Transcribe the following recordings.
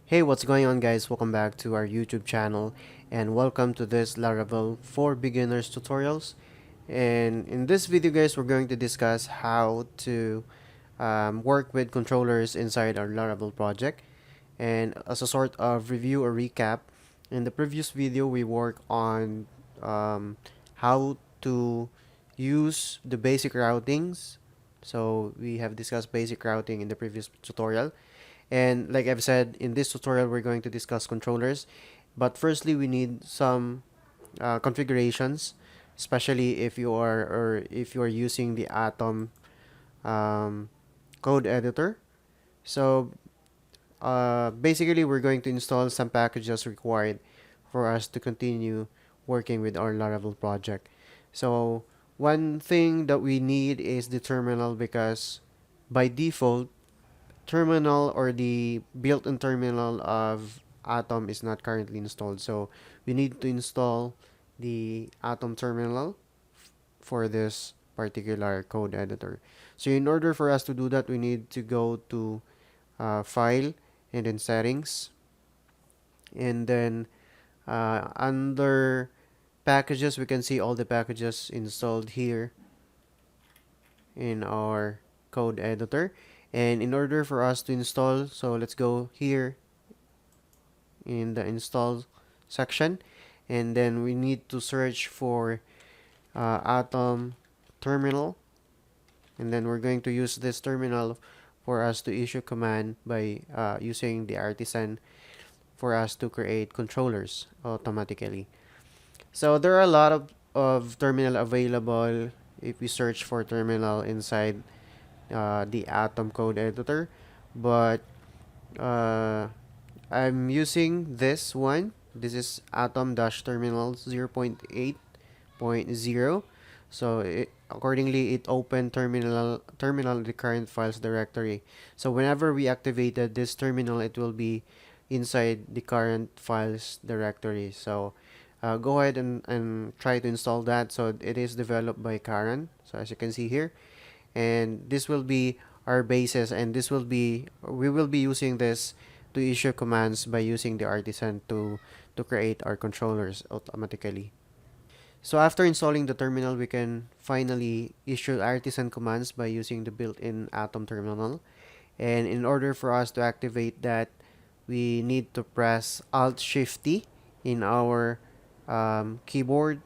Hey, what's going on, guys? Welcome back to our YouTube channel and welcome to this Laravel for beginners tutorials. And in this video, guys, we're going to discuss how to work with controllers inside our Laravel project. And as a sort of review or recap, in the previous video we worked on how to use the basic routings. So we have discussed basic routing in the previous tutorial, and like I've said, in this tutorial we're going to discuss controllers. But firstly, we need some configurations, especially if you are using the Atom um, code editor. So basically, we're going to install some packages required for us to continue working with our Laravel project. So one thing that we need is the terminal, because by default terminal or the built-in terminal of Atom is not currently installed. So we need to install the Atom terminal for this particular code editor. So in order for us to do that, we need to go to File and then Settings, and then under Packages, we can see all the packages installed here in our code editor. And in order for us to install, so let's go here in the install section, and then we need to search for Atom terminal, and then we're going to use this terminal for us to issue command by using the artisan for us to create controllers automatically. So there are a lot of terminal available if we search for terminal inside the Atom code editor, but uh, I'm using this one. This is Atom-terminal 0.8.0. So accordingly, it opened terminal the current files directory. So whenever we activated this terminal, it will be inside the current files directory. So go ahead and try to install that. So it is developed by Karen. So as you can see here, and this will be our basis, and we will be using this to issue commands by using the artisan to create our controllers automatically. So after installing the terminal, we can finally issue artisan commands by using the built-in Atom terminal. And in order for us to activate that, we need to press Alt Shift T in our keyboard.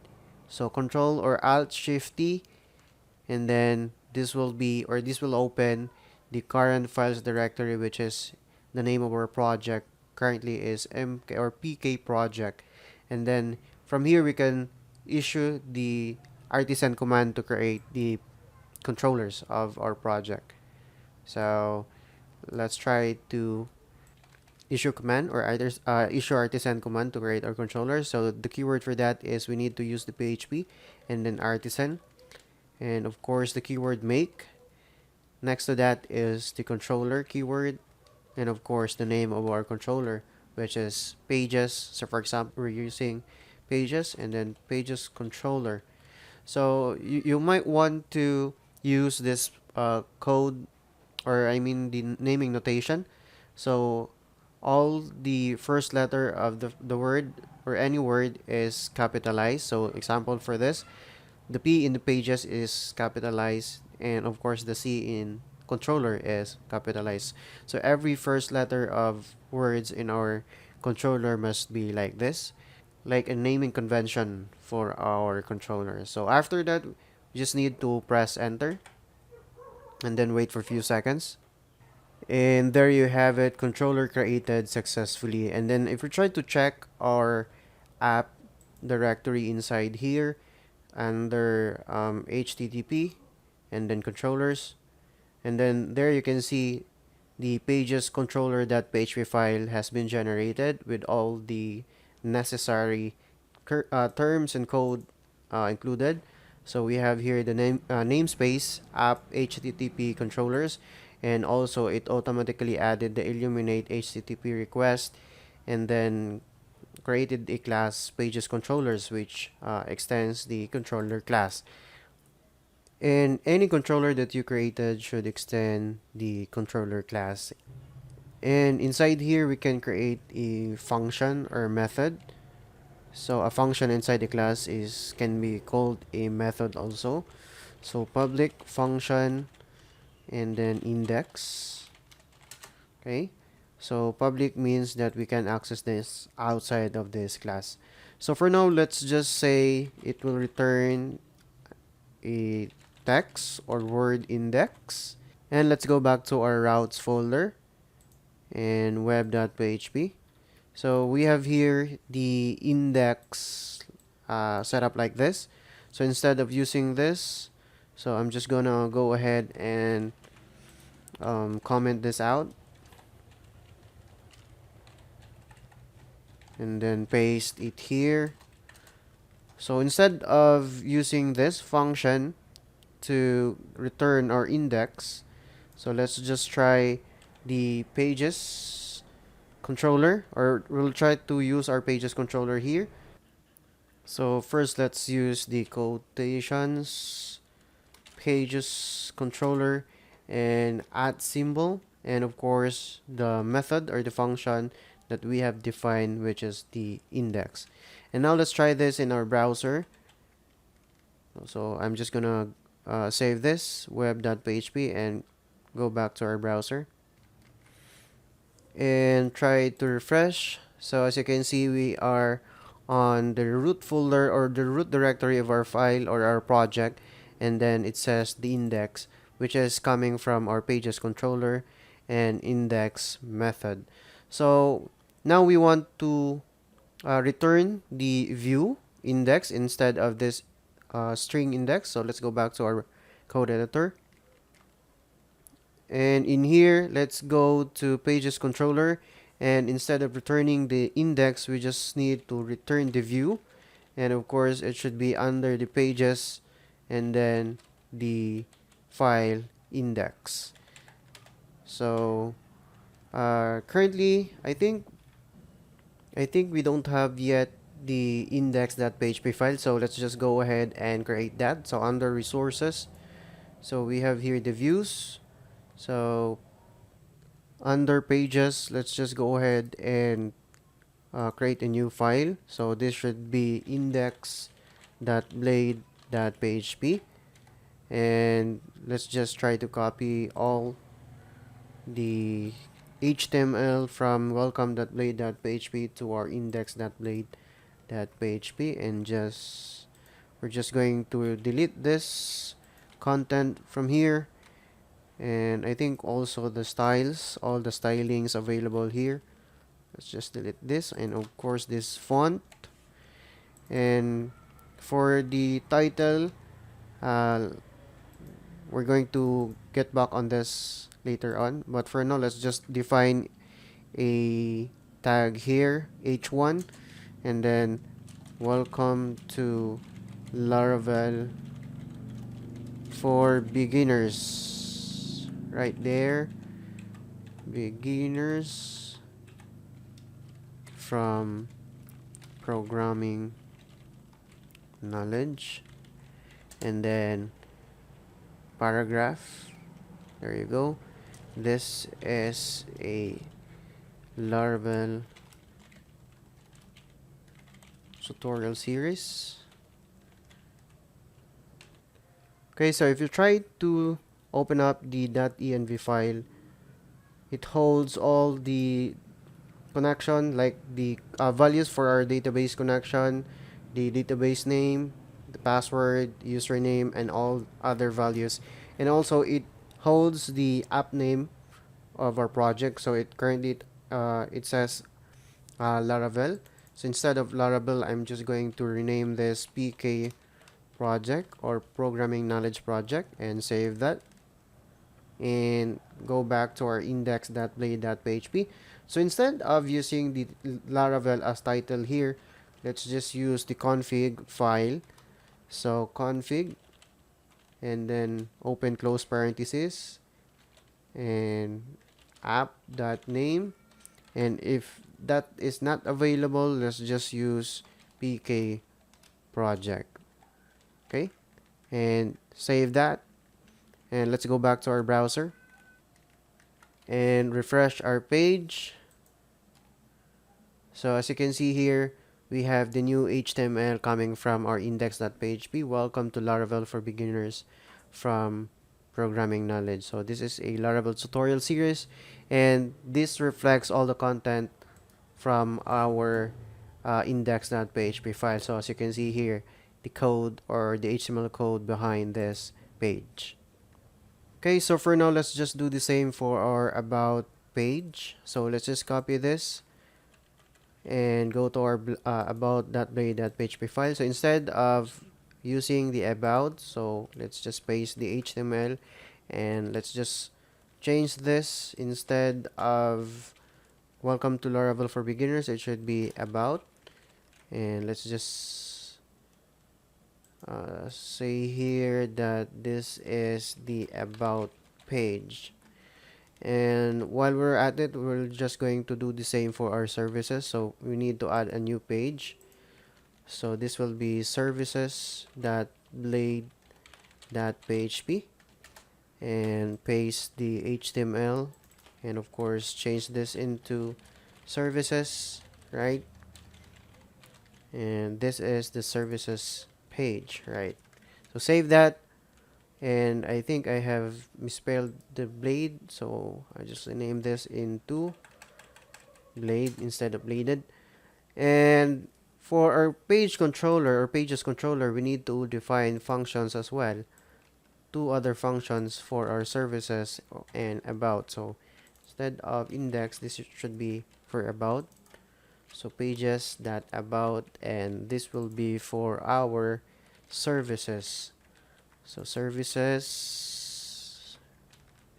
So Control or Alt Shift T, and then this will open the current files directory, which is the name of our project. Currently is MK or PK project, and then from here we can issue the artisan command to create the controllers of our project. So let's try to issue command or either issue artisan command to create our controller. So the keyword for that is we need to use the PHP and then artisan, and of course the keyword make. Next to that is the controller keyword, and of course the name of our controller, which is pages. So for example, we're using pages and then pages controller. So you might want to use this code, or I mean the naming notation. So all the first letter of the word or any word is capitalized. So example for this, the P in the pages is capitalized, and of course the C in controller is capitalized. So every first letter of words in our controller must be like this, like a naming convention for our controller. So after that, we just need to press enter and then wait for a few seconds. And there you have it, controller created successfully. And then if we try to check our app directory inside here under HTTP and then controllers, and then there you can see the pages controller.php file has been generated with all the necessary terms and code included. So we have here the namespace app HTTP controllers, and also it automatically added the illuminate HTTP request, and then created a class pages controllers, which extends the controller class. And any controller that you created should extend the controller class. And inside here, we can create a function or method. So a function inside the class is can be called a method also. So public function and then index. Okay. So public means that we can access this outside of this class. So for now, let's just say it will return a text or word index. And let's go back to our routes folder and web.php. So we have here the index set up like this. So instead of using this, so I'm just gonna go ahead and comment this out and then paste it here. So instead of using this function to return our index, so let's just try the pages controller, or we'll try to use our pages controller here. So first, let's use the quotations pages controller and @ symbol, and of course the method or the function that we have defined, which is the index. And now let's try this in our browser. So I'm just gonna save this web.php and go back to our browser and try to refresh. So as you can see, we are on the root folder or the root directory of our file or our project, and then it says the index, which is coming from our pages controller and index method. So now we want to return the view index instead of this string index. So let's go back to our code editor. And in here, let's go to pages controller, and instead of returning the index, we just need to return the view. And of course, it should be under the pages and then the file index. So currently, I think we don't have yet the index.php file, so let's just go ahead and create that. So under resources, so we have here the views. So under pages, let's just go ahead and create a new file. So this should be index.blade.php, and let's just try to copy all the HTML from welcome.blade.php to our index.blade.php, and we're just going to delete this content from here. And I think also the styles, all the stylings available here. Let's just delete this, and of course this font. And for the title, uh, we're going to get back on this later on, but for now, let's just define a tag here, h1, and then welcome to Laravel for beginners, right there, beginners from programming knowledge, and then paragraph. There you go. This is a Laravel tutorial series. Okay, so if you try to open up the .env file, it holds all the connection, like the values for our database connection, the database name, the password, username, and all other values. And also it holds the app name of our project. So it currently it says Laravel. So instead of Laravel, I'm just going to rename this PK project or Programming Knowledge project and save that. And go back to our index.blade.php. So instead of using the Laravel as title here, let's just use the config file. So config, and then open close parenthesis, and app.name. And if that is not available, let's just use pk project. Okay, and save that, and let's go back to our browser. and refresh our page. So as you can see here, we have the new HTML coming from our index.php. Welcome to Laravel for beginners from Programming Knowledge. So this is a Laravel tutorial series, and this reflects all the content from our index.php file. So as you can see here, the code or the HTML code behind this page. Okay, so for now, let's just do the same for our about page. So let's just copy this and go to our about.blade.php file. So instead of using the about, so let's just paste the HTML and let's just change this. Instead of welcome to Laravel for beginners, it should be about. And let's just say here that this is the about page. And while we're at it, we're just going to do the same for our services. So we need to add a new page. So this will be services.blade.php and paste the HTML, and of course change this into services, right? And this is the services page, right? So save that. And I think I have misspelled the blade, so I just name this into blade instead of bladed. And for our page controller or pages controller, we need to define functions as well. Two other functions for our services and about. So instead of index, this should be for about. So pages that about, and this will be for our services. So services,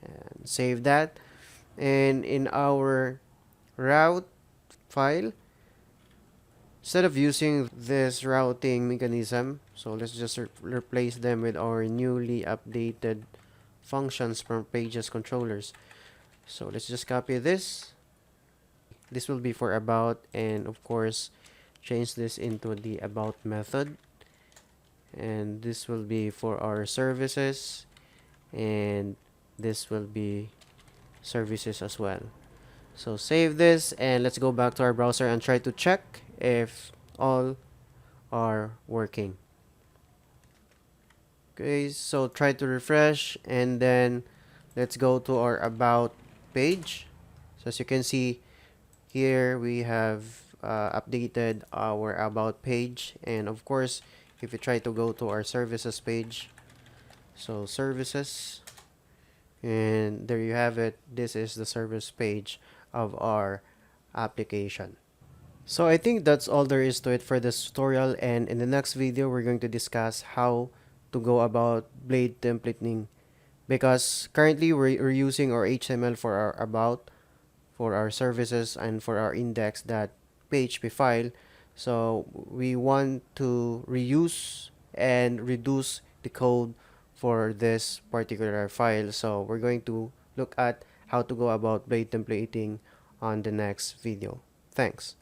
and save that. And in our route file, instead of using this routing mechanism, so let's just replace them with our newly updated functions from pages controllers. So let's just copy this. This will be for about, and of course change this into the about method. And this will be for our services, and this will be services as well. So save this, and let's go back to our browser and try to check if all are working. Okay, so try to refresh, and then let's go to our about page. So as you can see here, we have updated our about page. And of course, if you try to go to our services page, so services, and there you have it. This is the service page of our application. So I think that's all there is to it for this tutorial, and in the next video we're going to discuss how to go about blade templating, because currently we're using our HTML for our about, for our services, and for our index.php file. So we want to reuse and reduce the code for this particular file. So we're going to look at how to go about blade templating on the next video. Thanks.